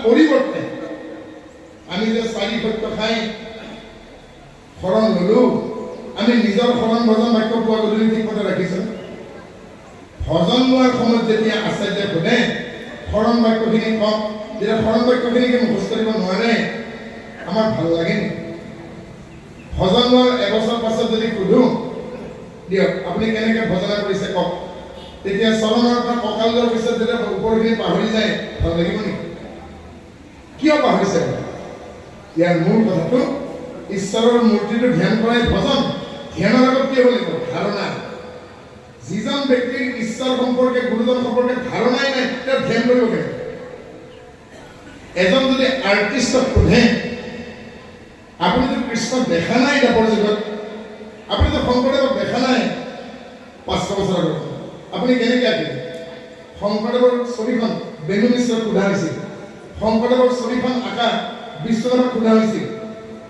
পৰিৱৰ্তে আমি যে 4 সত্য খাই শৰণ ল'লো, আমি নিজৰ শৰণ ভজন বাক্য পোৱা গধূলি ঠিক মতে ৰাখিছোঁ। ভজন লোৱাৰ সময়ত যেতিয়া আচাৰ্যই সোধে শৰণ বাক্যখিনি কওক, যেতিয়া শৰণ বাক্যখিনিকে মুখস্থ কৰিব নোৱাৰে আমাৰ ভাল লাগে নেকি? ভজন লোৱাৰ এবছৰ পাছত যদি সোধো দিয়ক আপুনি কেনেকৈ ভজনা কৰিছে কওক, তেতিয়া চৰণৰ পৰা কঁকাল লোৱাৰ পিছত যেতিয়া ওপৰখিনি পাহৰি যায় ভাল লাগিব নেকি? কিয় পাহৰিছে? ইয়াৰ মূল কথাটো ঈশ্বৰৰ মূৰ্তিটো ধ্যান কৰাই ভজন। ধ্যানৰ আগত কি হ'ব লাগিব? ধাৰণা। যিজন ব্যক্তিৰ ঈশ্বৰ সম্পৰ্কে গুৰুজন সম্পৰ্কে ধাৰণাই নাই তেওঁ ধ্যান কৰিব কেনেকৈ? এজন যদি আৰ্টিষ্টক সোধে আপুনিতো কৃষ্ণক দেখা নাই দাপৰ যুগত, আপুনিতো শংকৰদেৱক দেখা নাই 500 বছৰ আগত, আপুনি কেনেকৈ আঁকিব? শংকৰদেৱৰ ছবিখন বেণু মিশ্ৰক সোধা হৈছিল, শংকৰদেৱৰ ছবিখন আঁকা বিশ্বনাথক সোধা হৈছিল,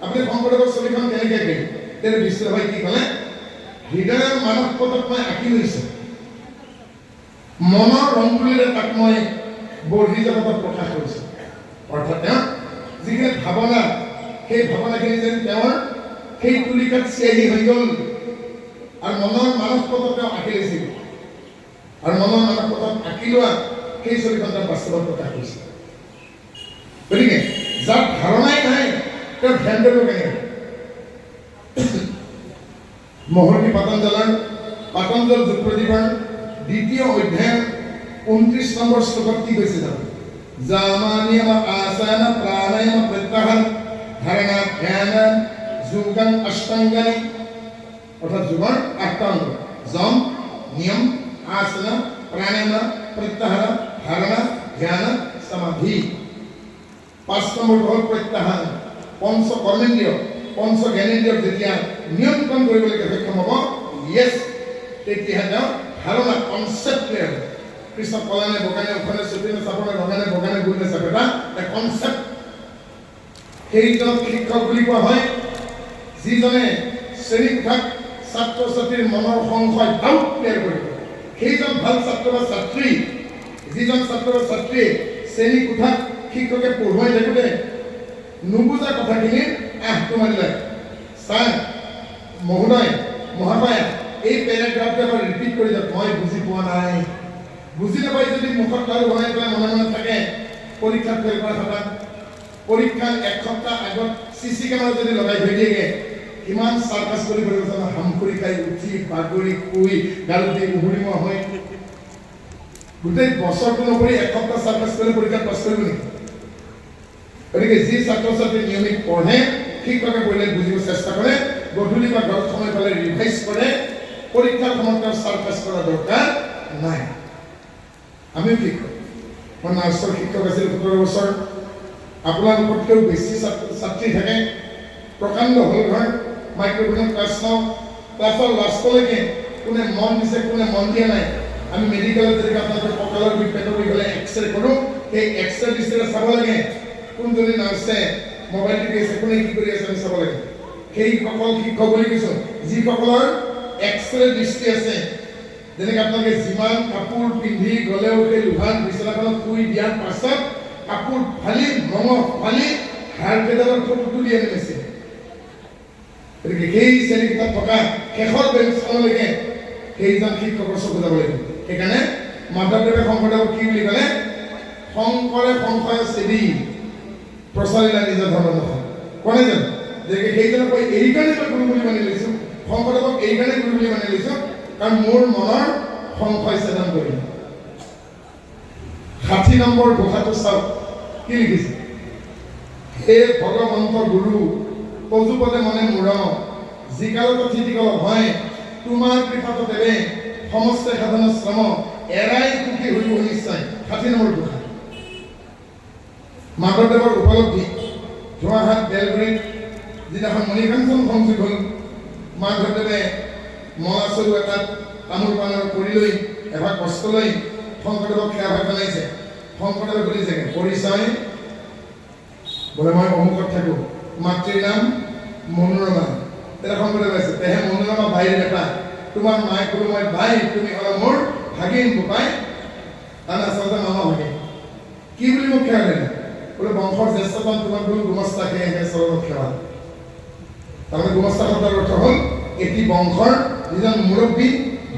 আপুনি শংকৰদেৱৰ ছবিখন কেনেকৈ আঁকিব? তেতিয়া বিশ্বনাথে কি ক'লে? হৃদয়ৰ মানস পটত মই আঁকি লৈছোঁ, মনৰ ৰং তুলিৰে তাক মই বৰ্হি জগতত প্ৰকাশ কৰিছোঁ। অৰ্থাৎ তেওঁ যিখিনি ভাৱনা, সেই ভাৱনাখিনি যেন তেওঁৰ সেই তুলিকাত চিয়াহী হৈ গ'ল আৰু মনৰ মানস পটত তেওঁ আঁকি লৈছিল, আৰু মনৰ মানস পটত আঁকি লোৱা সেই ছবিখন তেওঁ বাস্তৱত প্ৰকাশ কৰিছিল। গতিকে যাৰ ধাৰণাই নাই তেওঁ ধ্যান কৰিব কেনেকৈ? মহৰ্ষি পাতঞ্জল যোগ প্ৰতিপাৰ 2য় অধ্যায়ৰ 29 নম্বৰ শ্লোকত কি কৈছে জানো? জামানিয়ম আসন প্ৰাণায়াম প্ৰত্যাহাৰ ধাৰণা ধ্যান যোগং অষ্টাংগানি, অৰ্থাৎ যোগৰ 8টা অংগ। যম, নিয়ম, আসন, প্ৰাণায়াম, প্ৰত্যাহাৰ, ধাৰণা, ধ্যান, সমাধি। 5 নম্বৰটো হ'ল প্ৰত্যাহাৰ। পঞ্চ কৰ্মেন্দ্ৰিয়, পঞ্চ জ্ঞানেন্দ্ৰিয়ক যেতিয়া নিয়ন্ত্ৰণ কৰিবলৈ সক্ষম হ'ব, ইয়েছ, তেতিয়া তেওঁ ধাৰণা কনচেপ্ট ক্লিয়াৰ হ'ব। কৃষ্ণ কলানে বগানে উখনে চুপিনে চাপনে ৰঙানে বগানে গুণে চাপেটা কনচেপ্ট। সেইজনক শিক্ষক বুলি কোৱা হয় যিজনে শ্ৰেণীকোঠাত ছাত্ৰ ছাত্ৰীৰ মনৰ সংশয় ডাউট ক্লিয়াৰ কৰিব। সেইজন ভাল ছাত্ৰ বা ছাত্ৰী, যিজন ছাত্ৰ বা ছাত্ৰীয়ে শ্ৰেণীকোঠাত শিক্ষকে পঢ়ুৱাই থাকোঁতে নুবুজা কথাখিনি আঁঠটো মাৰি লয়, ছাৰ, মহোদয়, মহাশয়া, এই পেৰাগ্ৰাফটো এবাৰ ৰিপিট কৰি দিয়ক, মই বুজি পোৱা নাই। বুজি নাপাই যদি মুখত লাৰু বনাই পেলাই মনে মনে থাকে, পৰীক্ষাত ফেল কৰা থকা। পৰীক্ষাৰ 1 সপ্তাহ আগত CC কেমেৰা যদি লগাই থৈ দিয়েগে, কিমান চাৰ্কাছ কৰি হামখুৰি খাই উঠি বাগৰি শুই গালুটি উহুৰিমোৱা হৈ গোটেই বছৰটো নকৰি 1 সপ্তাহ চাৰ্কাছ কৰি পৰীক্ষাত পাছ কৰিব নেকি? গতিকে যি ছাত্ৰ ছাত্ৰী নিয়মিত পঢ়ে, শিক্ষকে পঢ়িলে বুজিব চেষ্টা কৰে, গধূলি বা ঘৰত সময় পালে ৰিভাইজ কৰে, পৰীক্ষাৰ সময়ত তেওঁ চাৰ্কাছ কৰা দৰকাৰ নাই। আমিও শিক্ষক, মই নাৰ্ছৰ শিক্ষক আছিল 17 বছৰ। আপোনালোকতকৈও বেছি ছাত্ৰী থাকে, প্ৰকাণ্ড হ'ল ঘৰ, মাইক্ৰফোনত ক্লাছ লওঁ, ক্লাছৰ লাষ্টলৈকে কোনে মন দিছে কোনে মন দিয়া নাই। আমি মেডিকেলত যেনেকৈ আপোনালোকে কঁকালৰ বিষ পেটৰ বিষ হ'লে এক্সৰে কৰোঁ, সেই এক্সৰে দৃষ্টিৰে চাব লাগে কোনজনী নাৰ্ছে মোবাইল টিপি আছে, কোনে কি কৰি আছে আমি চাব লাগে। সেইসকল শিক্ষক বুলি কৈছোঁ যিসকলৰ এক্সৰে দৃষ্টি আছে। যেনেকৈ আপোনালোকে যিমান কাপোৰ পিন্ধি গ'লেও সেই লোহাৰ বিচনাখনত শুই দিয়াৰ পাছত কাপোৰ ফালি ৰঙৰ ফালি হাড় কেইডালৰ ফটোটো দি আনি লৈছে। গতিকে সেই শ্ৰেণীকোঠাত থকা শেষৰ বেঞ্চখনলৈকে সেইজন শিক্ষকৰ চকু যাব লাগিব। সেইকাৰণে মাধৱদেৱে শংকৰদেৱক কি বুলি ক'লে? শংকৰে সংশয় চেদি প্ৰচাৰিলা নিজ ধৰ্ম নহয়, কোনে জানো? গতিকে সেইজনক মই এই কাৰণে মই গুৰু বুলি মানি লৈছোঁ, শংকৰদেৱক এই কাৰণে গুৰু বুলি মানি লৈছোঁ, কাৰণ মোৰ মনৰ সংশয় ছেদন কৰিম। 60 নম্বৰ ঘোষাটো চাওক কি লিখিছে? হে ভগৱন্ত গুৰু তজুপদে মনে মূৰ যিকালত থিতিকল হয় তোমাৰ কৃপাত দেৱে সমস্ত সাধন শ্ৰম এৰাই সুখী হৈ নিশ্চয়। 60 নম্বৰ ঘোষা। মাধৱদেৱৰ উপলব্ধি যোৰহাট বেলগুৰিত যিদিনাখন মণিকাঞ্চন সংযোগ হ'ল, মাধৱদেৱে মলাচৰু এটাত তামোল পাণৰ কৰি লৈ এভাগ কষ্ট লৈ শংকৰদেৱক সেৱা ভাগ জনাইছে। শংকৰদেৱে সুধিছে পৰিচয়, বোলে মই অমুকত থাকোঁ, মাতৃৰ নাম মনোৰমা। তেতিয়া শংকৰদেৱে আছে তেহে মনোৰমা বাইৰ বেটা, তোমাৰ মায়ে ক'লো মই বাই, তুমি হ'লা মোৰ ভাগিন বোপাই, আচলতে মামা ভাগিন। কি বুলি মোক সেৱা দিলে? বোলে বংশৰ জ্যেষ্ঠজন তোমাৰ বোলো গুমস্তা সেয়েহে চৰণত সেৱা। তাৰমানে গুমস্তা শব্দৰ অৰ্থ হ'ল এটি বংশৰ যিজন মুৰব্বী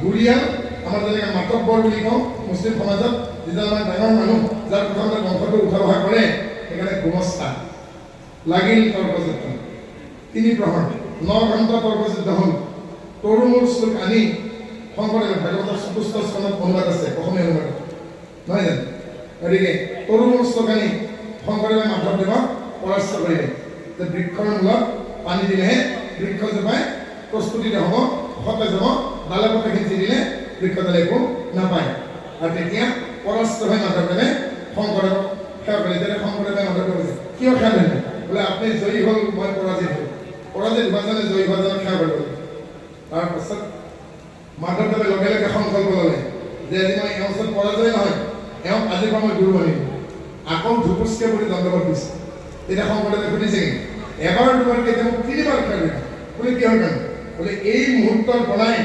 গুৰিয়াল, আমাৰ যেনেকৈ মাতব্বৰ বুলি কওঁ মুছলিম সমাজত, যিজন আমাৰ ডাঙৰ মানুহ যাৰ প্ৰথমতে বংশটো উঠা বহা কৰে, সেইকাৰণে গুমস্তা। লাগিল তৰ্কযুদ্ধ 3 প্ৰহৰ 9 ঘণ্টা তৰ্কযুদ্ধ হ'ল। তৰুমূৰ শ্লোক আনি শংকৰদেৱে ভাগৱতৰ চতুৰ্থ স্কন্ধত অনুবাদ আছে, অসমীয়া অনুবাদ নহয় জানো? গতিকে তৰুমূৰ শ্লোক আনি শংকৰদেৱে মাধৱদেৱক পৰাস্ত কৰিলে যে বৃক্ষৰ মূলত পানী দিলেহে বৃক্ষজোপাই প্ৰস্তুতিত হ'ব, সতেজ হ'ব, ডালে পথে সিঁচি দিলে বৃক্ষডালে একো নাপায়। আৰু তেতিয়া পৰাস্ত হৈ মাধৱদেৱে শংকৰদেৱক সেৱা কৰিলে। তেতিয়া শংকৰদেৱে মাধৱদেৱক কৈছে কিয় সেৱা কৰিলে? বোলে আপুনি জয়ী হ'ল, মই পৰাজিত হ'ল। পৰাজিত হোৱাজনে জয়ী হোৱাজনক সেৱা কৰিব। তাৰপাছত মাধৱদেৱে লগে লগে সংকল্প ল'লে যে আজি মই এওঁৰ ওচৰত পৰাজয় নহয়, এওঁক আজিৰ পৰা মই গুৰু মানিম। আকৌ ধুপুচকে বুলি দণ্ডবত দিছে। তেতিয়া শংকৰদেৱে সুধিছে এবাৰ দুবাৰকে তেওঁ 3বাৰ সেৱা কৰিলে। বোলে কিহৰ কাৰণে? বোলে এই মুহূৰ্তৰ পৰাই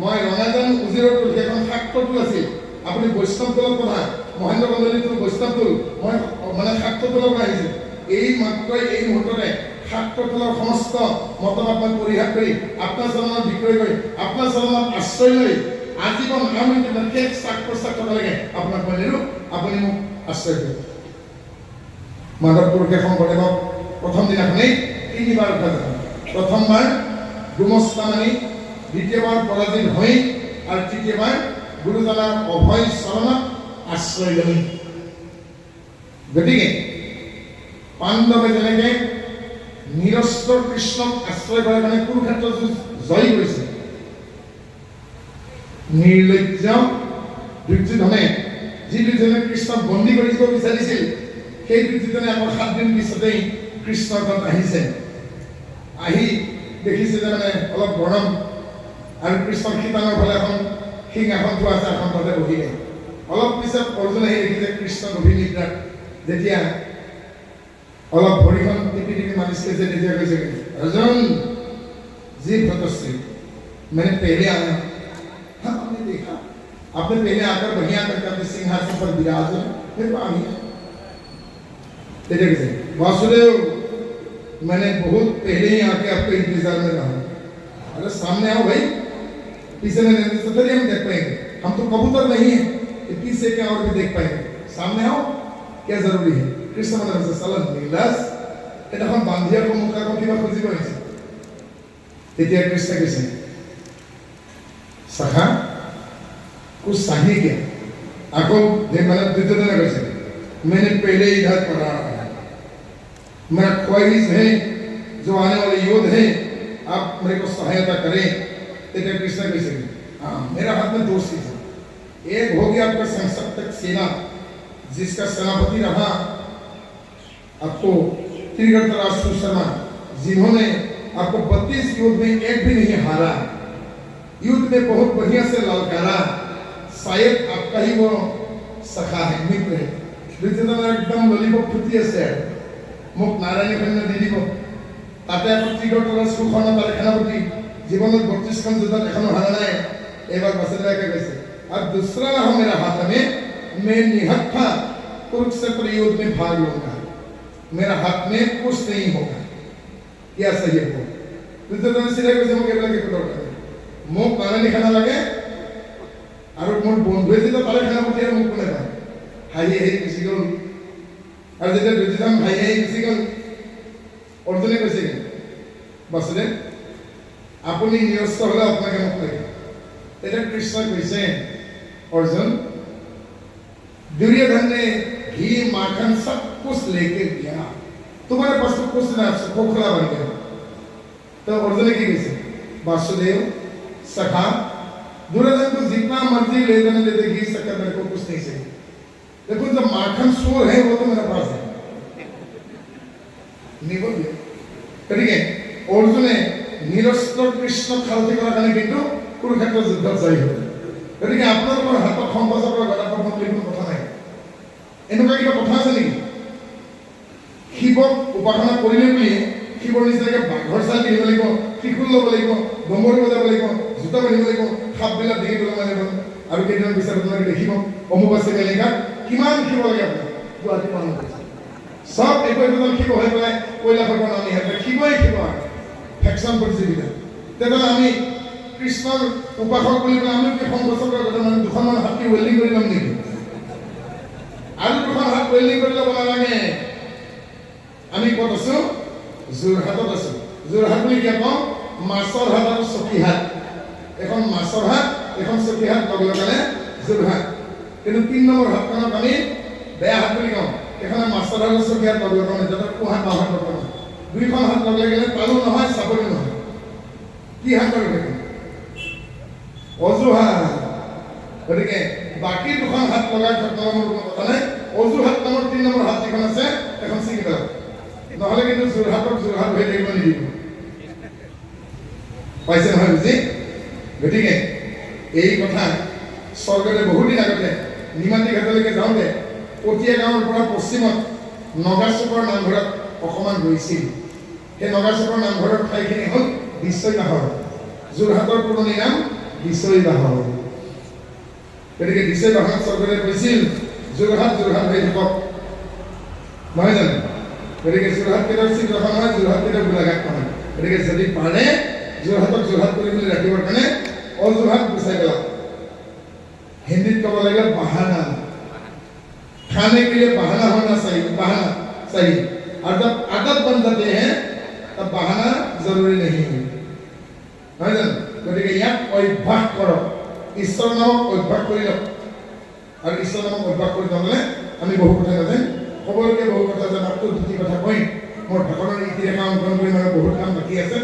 মই ৰঙাজান উজিৰৰ টোল সেইখন শাক্তটোল আছিল, আপুনি বৈষ্ণৱ টোলত কথা মহেন্দ্ৰ কন্দলীটোল বৈষ্ণৱ টোল, মই মানে শাক্তটোলৰ পৰা আহিছোঁ। এই মাত্ৰই এই মুহূৰ্ততে শাক্তটোলৰ সমস্ত মতবাদ মই পৰিহাৰ কৰি আপোনাৰ চৰণত বিক্ৰয় কৰি আপোনাৰ চৰণত আশ্ৰয় লৈ আজীৱন আমি শেষ চাক প্ৰচাৰ থকালৈকে আপোনাক মই নিৰো, আপুনি মোক আশ্ৰয় কৰিব। মাধৱ পুৰুষে শংকৰদেৱক প্ৰথম দিনাখনেই 3বাৰ উঠা যায়। প্ৰথমবাৰ গুমস্তা মানি, দ্বিতীয়বাৰ পৰাজিত হৈ, আৰু তৃতীয়বাৰ গুৰুজনাৰ অভয় চৰণত আশ্ৰয় লৈ। গতিকে পাণ্ডৱে যেনেকে নিৰস্ত্ৰ কৃষ্ণক আশ্ৰয় কৰাৰ কাৰণে কুৰুক্ষেত্ৰ যুঁজ জয় কৰিছে, নিৰ্লজ্জ দুৰ্যোধনে যি দুৰ্যোধনে কৃষ্ণক বন্দী কৰি দিব বিচাৰিছিল, সেই দুৰ্যোধনে আকৌ 7 দিন পিছতেই কৃষ্ণৰ ঘৰত আহিছে। আহি দেখিছে যে মানে অলপ গৰম, আৰু কৃষ্ণৰ শিতানৰ ফালে এখন সিংহাসন থোৱা আছে, এখন তাতে বহিলে। অলপ পিছত অৰ্জুনে আহি দেখিছে কৃষ্ণ গভীৰ নিদ্ৰাত। যেতিয়া অলপ ভৰিখন টিপি টিপি মালিচ কৰিছে, তেতিয়া কৈছে अर्जुन जी भ्रतश्री मैंने पहले आया, हाँ आपने देखा, आपने पहले आकर बढ़िया करके अपने सिंहासन पर विराज फिर आ गया। तेरे वासुदेव मैंने बहुत पहले ही आके आपके इंतजार में रहा। अरे सामने आओ भाई, पीछे में नहीं तो हम देख पाएंगे, हम तो कबूतर नहीं है कि पीछे क्या और भी देख पाएंगे, सामने आओ क्या जरूरी है। कृष्ण मतलब से सलन नीलास এটা এখন বান্ধিয়াৰ মুখাখন কিবা খুজিব আহিছে। তেতিয়া কৃষ্ণ কৈছে সখা कुछ चाहिए क्या? আকৌ মানে দুৰ্যোধনে কৈছে मैंने पहले ही इधर पढ़ा है, मेरा ख्वाहिश है जो आने वाले योद्ध हैं आप मेरे को सहायता करें। তেতিয়া কৃষ্ণ কৈছে हाँ मेरा हाथ में 2 चीज है, एक हो गया आपका संसप्तक सेना जिसका सेनापति रहा आपको त्रिगर्तराज सुशर्मा, जिन्होंने आपको 32 युद्ध में एक भी नहीं हारा, युद्ध में बहुत बढ़िया से ललकारा, शायद आपका ही वो सखा है, मित्र है। दुर्योधन एकदम ललिपप फुटी আছে মোক নারায়ণী কন্যা দি দিব, তাতে আকৌ त्रिगर्तराज সুশৰ্মা তাৰ সেনাপতি জীবনত 32খন যুদ্ধত এখনো হাৰা নাই, এবাৰ বাসুদেৱকে কৈছে और दूसरा रहा मेरा हाथ में, मैं निहत्था कुरुक्षेत्र युद्ध में भाग लूंगा, मेरा हाथ में कुछ नहीं होगा, क्या सही है वो। दुर्योधन सिरे को जब के लगे तो मुख नारायणी खाना लगे और मोर बंधुए जे तो ताले खाना पतिया मुख कोने पाए हाई हे किसी को और जे दुर्योधन भाई हे किसी को अर्जुने কৈছে বাসুদেৱ আপুনি নিৰস্ত হলে আপোনাকে মুখ লাগে। এটা কৃষ্ণ কৈছে अर्जुन दुर्योधन ने घी माखन सब कुछ लेके दिया, तुम्हारे पास तो कुछ ना, खोखला बन गया। तो अर्जुन की कैसे वासुदेव सखा दुर्योधन को जितना मर्जी ले देने दे दे, घी शक्कर मेरे को कुछ नहीं चाहिए, देखो जो माखन शोर है वो तो मेरे पास है। नहीं बोल दिया करिए अर्जुने निरस्त्र कृष्ण खालती करा करने किंतु कुरुक्षेत्र युद्ध जय हो। গতিকে আপোনালোকৰ হাতত সংকোচৰ পৰা গদাপদ্ম বুলি কোনো কথা নাই। এনেকুৱা কিবা কথা আছে নেকি? শিৱক উপাসনা কৰিলে বুলি শিৱৰ নিচিনাকে বাঘৰ চাল কিনিব লাগিব, ত্ৰিশূল ল'ব লাগিব, ডম্বৰু বজাব লাগিব, জোতা পিন্ধিব লাগিব, সাপবিলাক দেখি পেলাব লাগিব, আৰু কেইদিনমান পিছত আপোনালোকে দেখিব অম্বুবাচী মেলিকাত কিমান শিৱ লাগে আপোনাক গুৱাহাটী মানুহ সব একো শিৱ হৈ পেলাই কৈলাশৰ পৰা নামি আহে শিৱই শিৱ ফেকশ্যন প্ৰতিযোগিতা তেনেহ'লে আমি কৃষ্ণৰ উপাসক বুলি পেলাই আমি কি সংঘৰ্ষকৰ কথা মানে দুখনমান হাত কি ৱেল্ডিং কৰি ল'ম নেকি আৰু দুখন হাত ৱেল্ডিং কৰি ল'ব নালাগে আমি ক'ত আছো যোৰহাটত আছো যোৰহাট বুলি কিয় কওঁ মাছৰ হাট আৰু চকীহাট এখন মাছৰ হাট এখন চকীহাট লগ লগালে যোৰহাট কিন্তু ৩ নম্বৰ হাটখনক আমি বেয়া হাট বুলি কওঁ এখানে মাছৰ হাট আৰু চকীহাট লগ লগালে যাতে কুহাট বাহাট লগ লগালে দুইখন হাত লগ লাগিলে তালু নহয় চাপৰি নহয় কি হাত কৰিব অজুহাত গতিকে বাকী দুখন হাত লগাই থকাৰ কোনো কথা নাই অজুহাত নামৰ ৩ নম্বৰ হাত যিখন আছে এখন ছিঙি পেলাব নহ'লে কিন্তু যোৰহাটক যোৰহাট হৈ থাকিব নিদিব পাইছে নহয় বুজি গতিকে এই কথা চৰকাৰে বহুত দিন আগতে নিমাতী ঘাটলৈকে যাওঁতে পতিয়া গাঁৱৰ পৰা পশ্চিমত নগাচুকৰ নামঘৰত অকণমান গৈছিল সেই নগাচুকৰ নামঘৰৰ ঠাইখিনি হ'ল বিশ্বইবাহৰ যোৰহাটৰ পুৰণি নাম বিশ্বইবাহৰ গতিকে বিশ্বইবাহৰ চৰকাৰে কৈছিল যোৰহাট যোৰহাট হৈ থাকক নহয় জানো গতিকে যোৰহাট কেতিয়াও চিত্ৰখন হয় যোৰহাট কেতিয়াও গোলাঘাট নহয় গতিকে যদি পাৰে যোৰহাটক যোৰহাট কৰি বুলি ৰাখিবৰ কাৰণে অযোৰহাট গুচাই পেলাওক হিন্দীত ক'ব লাগিলে বাহানা खाने के लिए बहाना होना चाहिए बहाना चाहिए और जब आदत बन जाते हैं तब बहाना जरूरी नहीं है गति अभ्यास करो ईश्वर नामक अभ्यास कर लो और ईश्वर नामक अभ्यास कर आम बहु कथा नाजान खबरके बहु कथा जान मात्र दुटी कथा कई मोर भाषणर इतिहास अंकन कर मैं बहुत काम बाकी আছে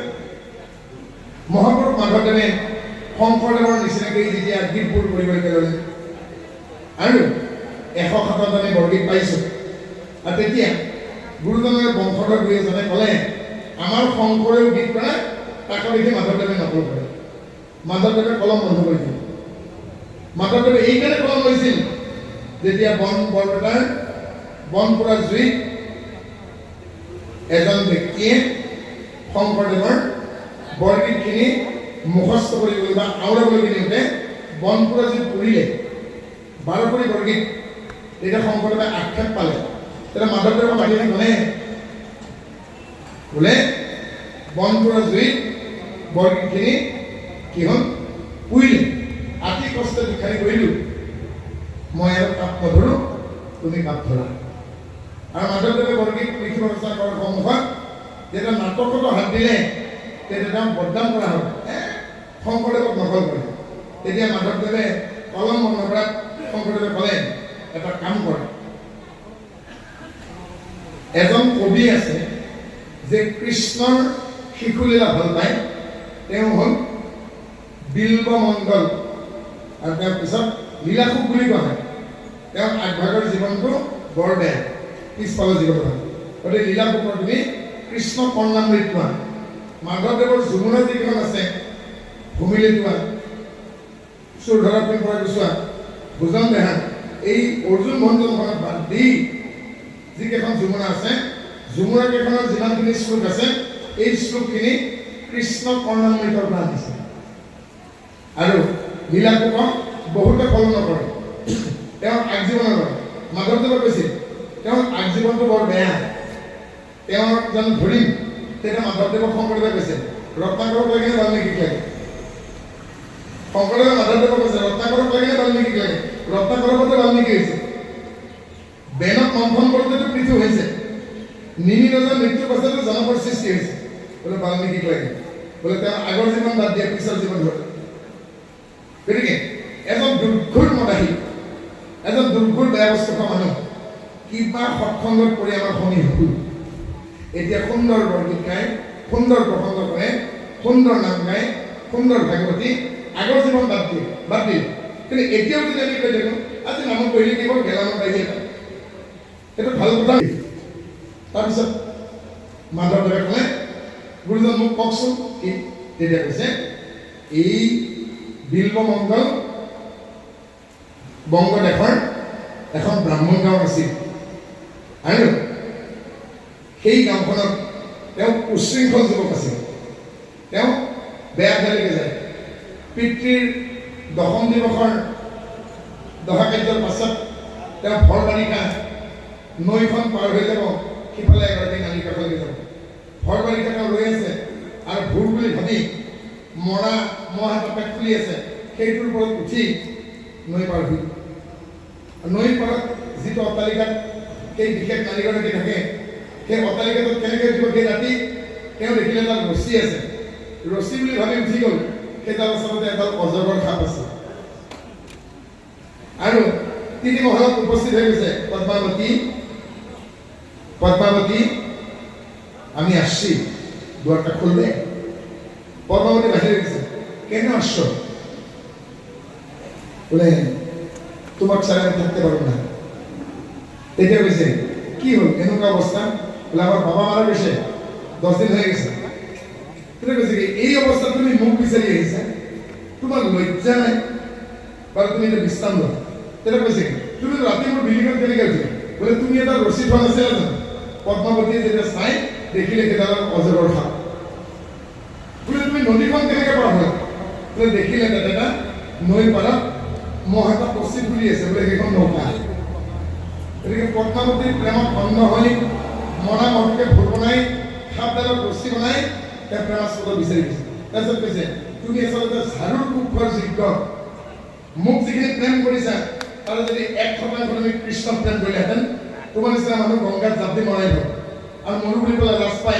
महापुरुष माधवदेवे शंकरदेवर निचिनाक गीतবোৰ কৰিবলৈ ল'লে আৰু 107 বৰগীত পাইছো আৰু তেতিয়া গুৰুজনৰ বংশধৰ দুই এজনে ক'লে আমাৰ শংকৰেও গীত কৰে তাক দেখি মাধৱদেৱে নকল কৰে মাধৱদেৱে কলম বন্ধ কৰি দিলে মাধৱদেৱে এইকাৰণে কলম লৈছিল যেতিয়া বৰপেটাৰ বনপুৰা জুইত এজন ব্যক্তিয়ে শংকৰদেৱৰ বৰগীতখিনি মুখস্থ কৰিবলৈ বা আওৰাবলৈ নিওঁতে বনপুৰা জুইত পুৰিলে 12 কৰি বৰগীত এটা শংকৰদেৱে আক্ষেপ পালে তেতিয়া মাধৱদেৱে মাতি ক'লে বোলে বনপুৰা জুইত বৰগীতখিনি কি হ'ল পুৰিলে আতি কষ্ট ভিক্ষাৰী কৰিলোঁ মই আৰু কাপ নধৰোঁ তুমি কাপ ধৰা আৰু মাধৱদেৱে বৰগীত লিখিব চেষ্টা কৰাৰ সন্মুখত যেতিয়া নাটকতো হাত দিলে তেতিয়া তেওঁ বদনাম কৰা হ'ল শংকৰদেৱক নকল কৰে তেতিয়া মাধৱদেৱে কলম বন্ধ কৰাত শংকৰদেৱে ক'লে এটা কাম কৰে এজন কবি আছে যে কৃষ্ণৰ শিশুলীলা ভাল পায় তেওঁ হ'ল বিল্বমঙ্গল আৰু তাৰ পিছত লীলাসুখ বুলি কোৱা হয় তেওঁৰ আগভাগৰ জীৱনটো বৰ বেয়া পিছফালৰ জীৱনটো গতিকে লীলাসুখৰ তুমি কৃষ্ণ কৰ্ণামৃত পোৱা মাধৱদেৱৰ যমুনা যিখন আছে ভূমিলে পোৱা চুৰধৰা প্ৰেম পৰা গুচোৱা ভোজন দেহা এই অৰ্জুন ভঞ্জনখনত বাদ দি যিকেইখন যমুনা আছে যমুনা কেইখনৰ যিমানখিনি শ্লোক আছে এই শ্লোকখিনি কৃষ্ণ কৰ্ণামৃতৰ পৰা দিছে আৰু লীলাসুখক বহুতে কলম নকৰে তেওঁৰ আগজীৱনৰ কৰে মাধৱদেৱে কৈছিল তেওঁৰ আগজীৱনটো বৰ বেয়া তেওঁৰ যেন ধৰিম তেতিয়া মাধৱদেৱক শংকৰদেৱে কৈছে ৰত্নাকৰক লাগে নে বাল্মীকিক লাগে শংকৰদেৱে মাধৱদেৱক কৈছে ৰত্নাকৰক লাগে নে বাল্মীকিক লাগে ৰত্নাকৰৰ মতে বাল্মীকি হৈছে বেনক মন্থন কৰোঁতেতো পৃথু হৈছে নিমি ৰজাৰ মৃত্যুৰ পাছতো জনকৰ সৃষ্টি হৈছে বোলে বাল্মীকিক লাগে বোলে তেওঁ আগৰ জীৱন বাদ দিয়ে পিছৰ জীৱন ধৰে গতিকে এজন দুৰ্ঘুৰ মদাহী এজন দুৰ্ঘুৰ বেয়া বস্তু খোৱা মানুহ কিবা সৎসংগত কৰি আমাৰ শনি হ'ল এতিয়া সুন্দৰ বৰগীত গায় সুন্দৰ প্ৰসংগ কৰে সুন্দৰ নাম গায় সুন্দৰ ভাগৱতী আগৰ জীৱন বাদ দিয়ে কিন্তু এতিয়াও যদি আমি কৈ থাকোঁ আজি নামত পঢ়িলে কি হ'ল গেলামত আহি এটা এইটো ভাল কথা তাৰপিছত মাধৱদেৱে ক'লে গুৰুজন মোক কওকচোন কি তেতিয়া কৈছে এই বিল্বমঙ্গল বংগদেশৰ এখন ব্ৰাহ্মণ গাঁও আছিল আৰু সেই গাঁওখনত তেওঁ উশৃংখল যুৱক আছিল তেওঁ বেয়া ঠাইলৈকে যায় পিতৃৰ দশম দিৱসৰ দহা কাৰ্যৰ পাছত তেওঁ ভৰ বাৰিষা নৈখন পাৰ হৈ যাব সিফালে এগৰাকী নালী কাষলৈ যাব ভয় কৰি থকা ৰৈ আছে আৰু ভুল বুলি ভাবি মৰা মহ এটা পেট ফুলি আছে সেইটোৰ ওপৰত উঠি নৈ পাৰ হৈ নৈৰ পাৰত যিটো অট্টালিকাত সেই বিশেষ নাৰীগৰাকী থাকে সেই অট্টালিকাটোত কেনেকৈ উঠিব সেই ৰাতি তেওঁ দেখিলে এডাল ৰছী আছে ৰছী বুলি ভাবি উঠি গ'ল সেইডাল আচলতে এডাল অজগৰ সাপ আছে আৰু তিনি মহলত উপস্থিত হৈ গৈছে পদ্মাৱতী আমি আসছি দুয়ারটা খুলবে পদ্মাবতী বাহিরে গেছে কেন আসছো বলে তোমার ছাড়া আমি থাকতে পারবো না এটা গেছে কি হল এনেকুৱা অবস্থা বলে আমার বাবা মারা গেছে 10 দিন হয়ে গেছে এটা গেছে কি এই অবস্থা তুমি মুখ বিচারি আহিছা তোমার লজ্জা নাই বা তুমি এটা বিশ্রাম দাও এটা গেছে তুমি রাতে মোৰ বিল্ডিংত কেনেকৈ উঠিলা বলে তুমি এটা ৰছী থোৱা নাছিলা জানো পদ্মাৱতীয়ে যেতিয়া চাই দেখিলে কেইডাল অজগৰ সাপ বোলে তুমি নদীখন কেনেকৈ পাৰ হ'লা বোলে দেখিলে তাত এটা নৈৰ পাৰত মহ এটা পচি ফুলি আছে বোলে সেইখন নৌকা গতিকে পদ্মাৱতীৰ প্ৰেমত অন্ধ হৈ মৰা মহটোকে ভোট বনাই সাপডালত ৰছী বনাই তেওঁ প্ৰেমাস্পদ বিচাৰি গৈছে তাৰপিছত কৈছে তুমি আচলতে ঝাৰুৰ কুক্ষৰ যোগ্য মোক যিখিনি প্ৰেম কৰিছা তাৰে যদি 1% তুমি কৃষ্ণ প্ৰেম কৰিলেহেঁতেন তোমাৰ নিচিনা মানুহ গংগাত জাপ দি মৰাই গ'ল আৰু মৰু বুলি পেলাই লাজ পাই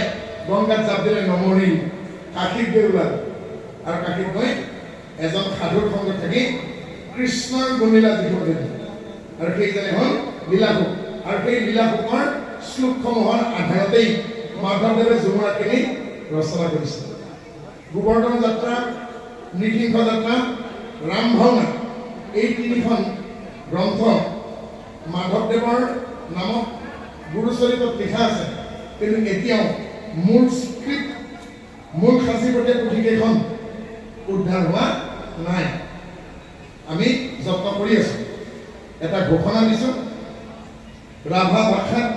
গংগাত জাপ দিলে নমৰি কাশীত গৈ ওলাল আৰু কাশীত গৈ এজন সাধুৰ সংগত থাকি কৃষ্ণৰ গুণলীলা দেখিব দিলে আৰু সেইজনে হ'ল লীলাভোগ আৰু সেই লীলাভোগৰ শ্লোকসমূহৰ আধাৰতেই মাধৱদেৱে যমুনাখিনি ৰচনা কৰিছে গোবৰ্ধন যাত্ৰা নৃসিংহ যাত্ৰা ৰাম ভাওনা এই তিনিখন গ্ৰন্থ মাধৱদেৱৰ নামত গুৰুচৰিতত লিখা আছে কিন্তু এতিয়াও মূল স্ক্ৰিপ্ট মূল সাঁচিপতীয়া পুথিকেইখন উদ্ধাৰ হোৱা নাই আমি যত্ন কৰি আছো এটা ঘোষণা দিছো ৰাভা ভাষাত